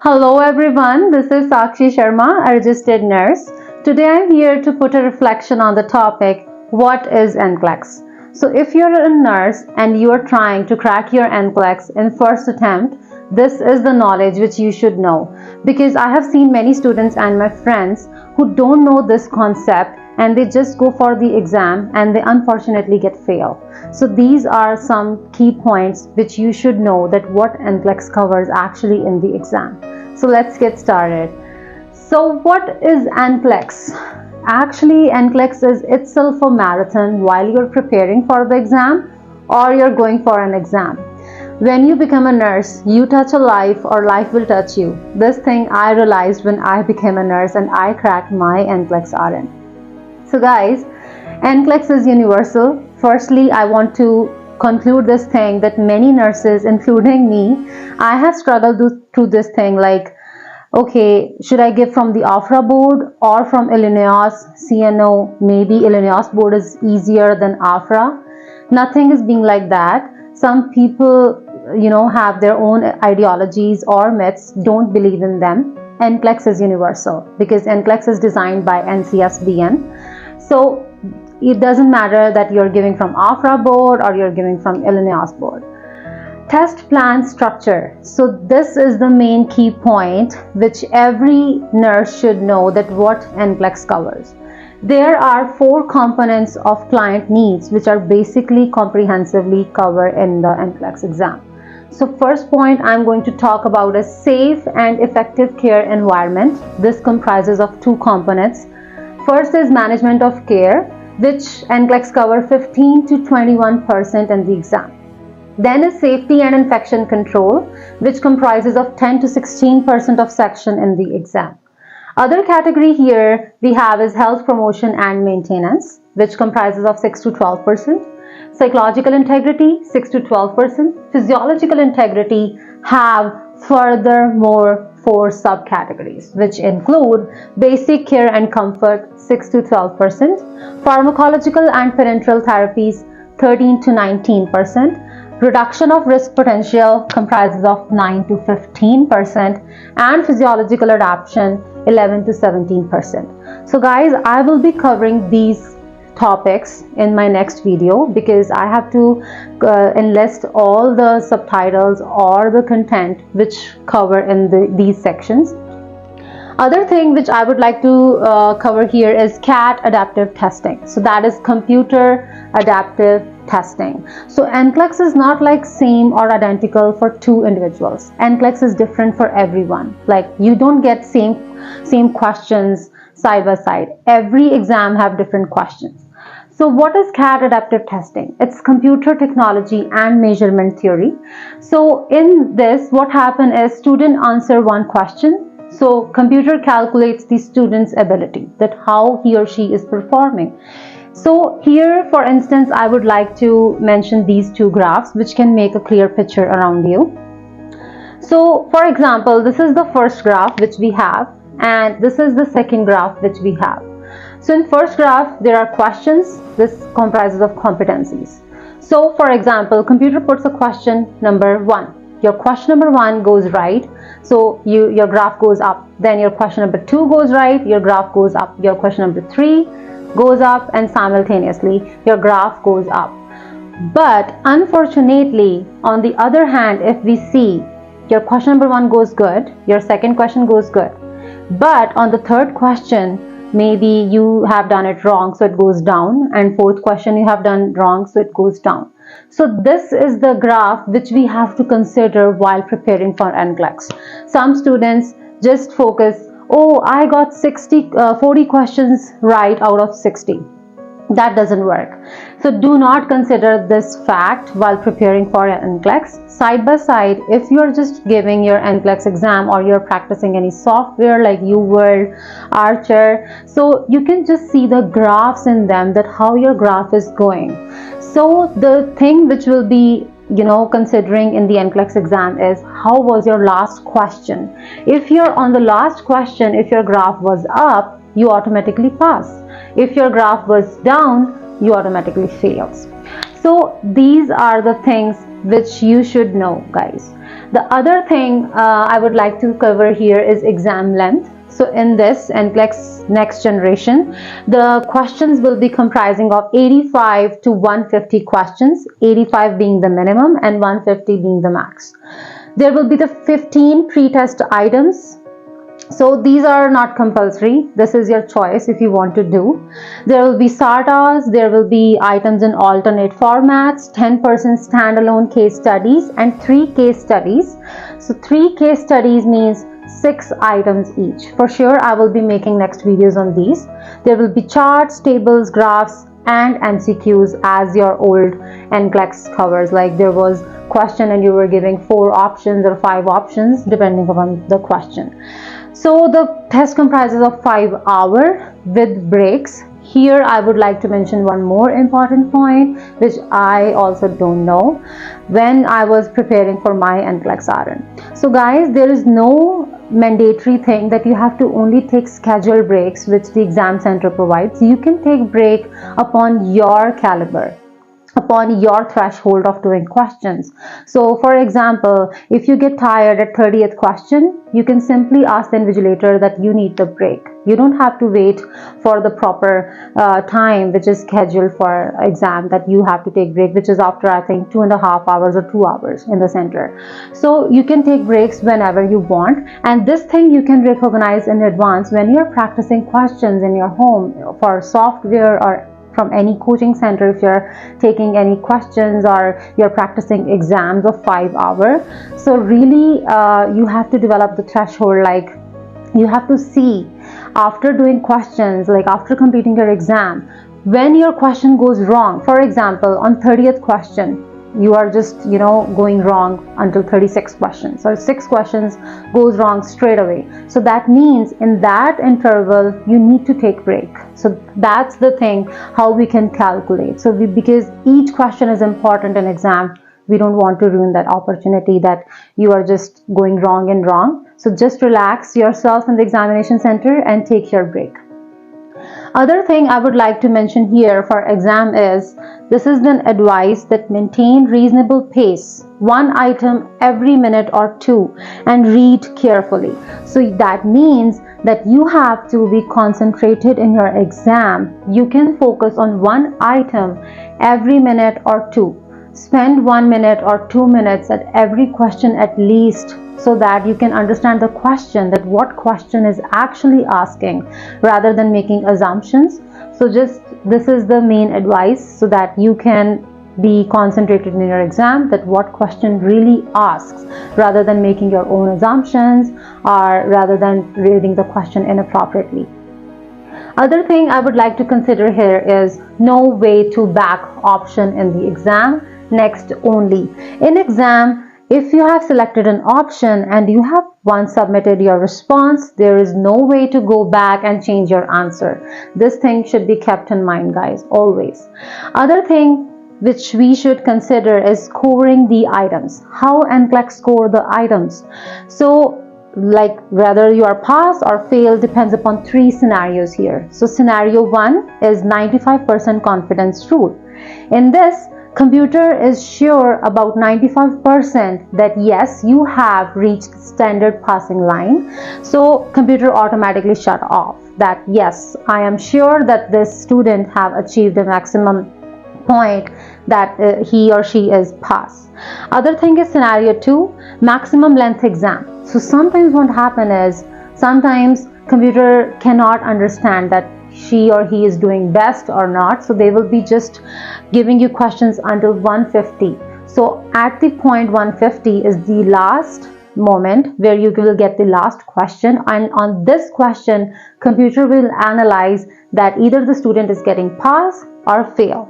Hello everyone, this is Sakshi Sharma, a registered nurse. Today I'm here to put a reflection on the topic, what is NCLEX? So if you're a nurse and you are trying to crack your NCLEX in first attempt, this is the knowledge which you should know, because I have seen many students and my friends who don't know this concept and they just go for the exam and they unfortunately get failed. So these are some key points which you should know that what NCLEX covers actually in the exam. So let's get started. So what is NCLEX? Actually, NCLEX is itself a marathon while you're preparing for the exam or you're going for an exam. When you become a nurse, you touch a life or life will touch you. This thing I realized when I became a nurse and I cracked my NCLEX-RN. So guys, NCLEX is universal. Firstly, I want to conclude this thing that many nurses, including me, I have struggled through this thing like, okay, should I give from the AFRA board or from Illinois CNO? Maybe Illinois board is easier than AFRA. Nothing is being like that. Some people, have their own ideologies or myths, don't believe in them. NCLEX is universal because NCLEX is designed by NCSBN. So it doesn't matter that you're giving from AFRA board or you're giving from Illinois board. Test plan structure. So this is the main key point which every nurse should know that what NCLEX covers. There are 4 components of client needs which are basically comprehensively covered in the NCLEX exam. So first point I'm going to talk about is safe and effective care environment. This comprises of 2 components. First is management of care, which NCLEX cover 15 to 21% in the exam. Then is safety and infection control, which comprises of 10 to 16% of section in the exam. Other category here we have is health promotion and maintenance, which comprises of 6 to 12%. Psychological integrity, 6 to 12%. Physiological integrity have furthermore 4 subcategories, which include basic care and comfort, 6 to 12%. Pharmacological and parenteral therapies, 13 to 19%. Reduction of risk potential comprises of 9 to 15%, and physiological adaptation 11 to 17%. So guys, I will be covering these topics in my next video because I have to enlist all the subtitles or the content which cover in these sections. Other thing which I would like to cover here is CAT adaptive testing. So that is computer adaptive testing. So NCLEX is not like same or identical for 2 individuals. NCLEX is different for everyone. Like you don't get same questions side by side. Every exam have different questions. So what is CAT adaptive testing? It's computer technology and measurement theory. So in this, what happens is student answer one question. So computer calculates the student's ability, that how he or she is performing. So here, for instance, I would like to mention these 2 graphs which can make a clear picture around you. So for example, this is the first graph which we have, and this is the second graph which we have. So in first graph, there are questions. This comprises of competencies. So for example, computer puts a question number 1. Your question number 1 goes right, so your graph goes up. Then your question number 2 goes right, your graph goes up. Your question number 3 goes up, and simultaneously your graph goes up. But unfortunately, on the other hand, if we see your question number 1 goes good, your second question goes good, but on the third question, maybe you have done it wrong, so it goes down, and fourth question you have done wrong, so it goes down. So this is the graph which we have to consider while preparing for NCLEX. Some students just focus, oh, I got 40 questions right out of 60. That doesn't work. So do not consider this fact while preparing for an NCLEX. Side by side, if you're just giving your NCLEX exam or you're practicing any software like UWorld, Archer, so you can just see the graphs in them, that how your graph is going. So the thing which will be considering in the NCLEX exam is how was your last question. If you're on the last question, if your graph was up, you automatically pass. If your graph was down, you automatically fails. So these are the things which you should know, guys. The other thing I would like to cover here is exam length. So in this NCLEX next generation, the questions will be comprising of 85 to 150 questions, 85 being the minimum and 150 being the max. There will be the 15 pre-test items. So these are not compulsory. This is your choice if you want to do. There will be SARTAs, there will be items in alternate formats, 10% standalone case studies and 3 case studies. So 3 case studies means 6 items each. For sure, I will be making next videos on these. There will be charts, tables, graphs and MCQs as your old NCLEX covers. Like there was question and you were giving 4 options or 5 options depending upon the question. So the test comprises of 5 hours with breaks. Here I would like to mention one more important point which I also don't know when I was preparing for my NCLEX-RN. So guys, there is no mandatory thing that you have to only take scheduled breaks which the exam center provides. You can take break upon your caliber, upon your threshold of doing questions. So for example, if you get tired at 30th question, you can simply ask the invigilator that you need the break. You don't have to wait for the proper time which is scheduled for exam that you have to take break, which is after I think 2.5 hours or 2 hours in the center. So you can take breaks whenever you want, and this thing you can recognize in advance when you're practicing questions in your home for software or from any coaching center. If you're taking any questions or you're practicing exams of 5 hours, so really you have to develop the threshold. Like you have to see after doing questions, like after completing your exam, when your question goes wrong. For example, on 30th question you are just going wrong until 36 questions or 6 questions goes wrong straight away. So that means in that interval you need to take break. So that's the thing how we can calculate. So because each question is important in exam, we don't want to ruin that opportunity that you are just going wrong and wrong. So just relax yourself in the examination center and take your break. Other thing I would like to mention here for exam is, this is an advice that maintain reasonable pace, 1 item every minute or 2, and read carefully. So that means that you have to be concentrated in your exam. You can focus on 1 item every minute or 2. Spend 1 minute or 2 minutes at every question at least, so that you can understand the question, that what question is actually asking, rather than making assumptions. So just this is the main advice, so that you can be concentrated in your exam, that what question really asks, rather than making your own assumptions or rather than reading the question inappropriately. Other thing I would like to consider here is no way to back option in the exam, next only. In exam, if you have selected an option and you have once submitted your response, there is no way to go back and change your answer. This thing should be kept in mind, guys, always. Other thing which we should consider is scoring the items. How NCLEX score the items? So like whether you are pass or fail depends upon 3 scenarios here. So scenario 1 is 95% confidence rule. In this, computer is sure about 95% that yes, you have reached the standard passing line. So computer automatically shut off that yes, I am sure that this student have achieved a maximum point that he or she is pass. Other thing is scenario 2, maximum length exam. So sometimes what happen is, sometimes computer cannot understand that she or he is doing best or not, so they will be just giving you questions until 150. So at the point 150 is the last moment where you will get the last question, and on this question computer will analyze that either the student is getting pass or fail.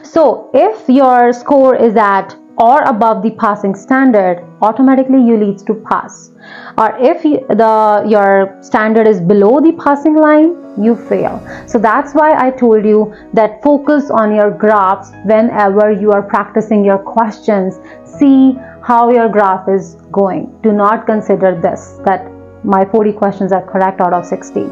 So if your score is at or above the passing standard, automatically you leads to pass. Or if your standard is below the passing line, you fail. So that's why I told you that focus on your graphs whenever you are practicing your questions. See how your graph is going. Do not consider this, that my 40 questions are correct out of 60.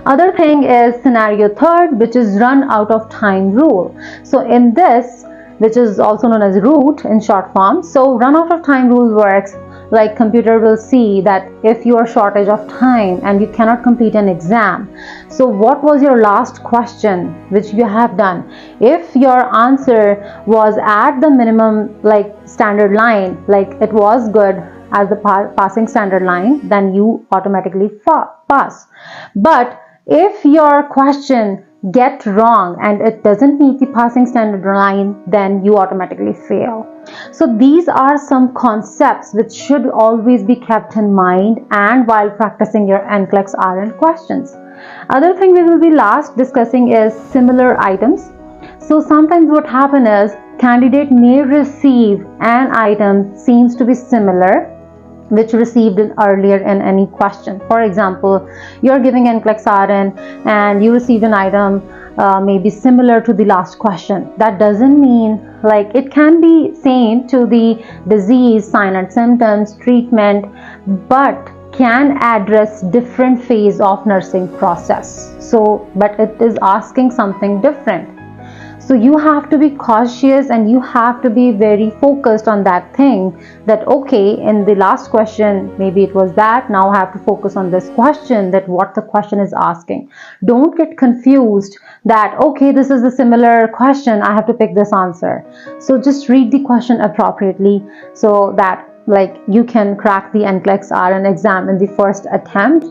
Other thing is scenario 3rd, which is run out of time rule. So in this, which is also known as root in short form. So run out of time rule works like computer will see that if you are shortage of time and you cannot complete an exam, so what was your last question which you have done? If your answer was at the minimum like standard line, like it was good as the passing standard line, then you automatically pass. But if your question get wrong and it doesn't meet the passing standard line, then you automatically fail. So these are some concepts which should always be kept in mind and while practicing your NCLEX-RN questions. Other thing we will be last discussing is similar items. So sometimes what happens is candidate may receive an item seems to be similar which received earlier in any question. For example, you're giving NCLEX-RN and you received an item maybe similar to the last question. That doesn't mean like it can be same to the disease, sign and symptoms, treatment, but can address different phase of nursing process. So, but it is asking something different. So you have to be cautious and you have to be very focused on that thing, that okay, in the last question maybe it was that, now I have to focus on this question, that what the question is asking. Don't get confused that okay, this is a similar question, I have to pick this answer. So just read the question appropriately so that like you can crack the NCLEX-RN exam in the first attempt.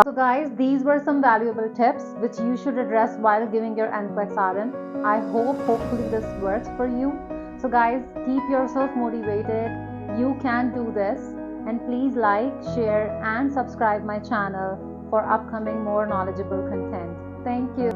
So guys, these were some valuable tips which you should address while giving your NCLEX-RN. I hopefully this works for you. So guys, keep yourself motivated. You can do this, and please like, share and subscribe my channel for upcoming more knowledgeable content. Thank you.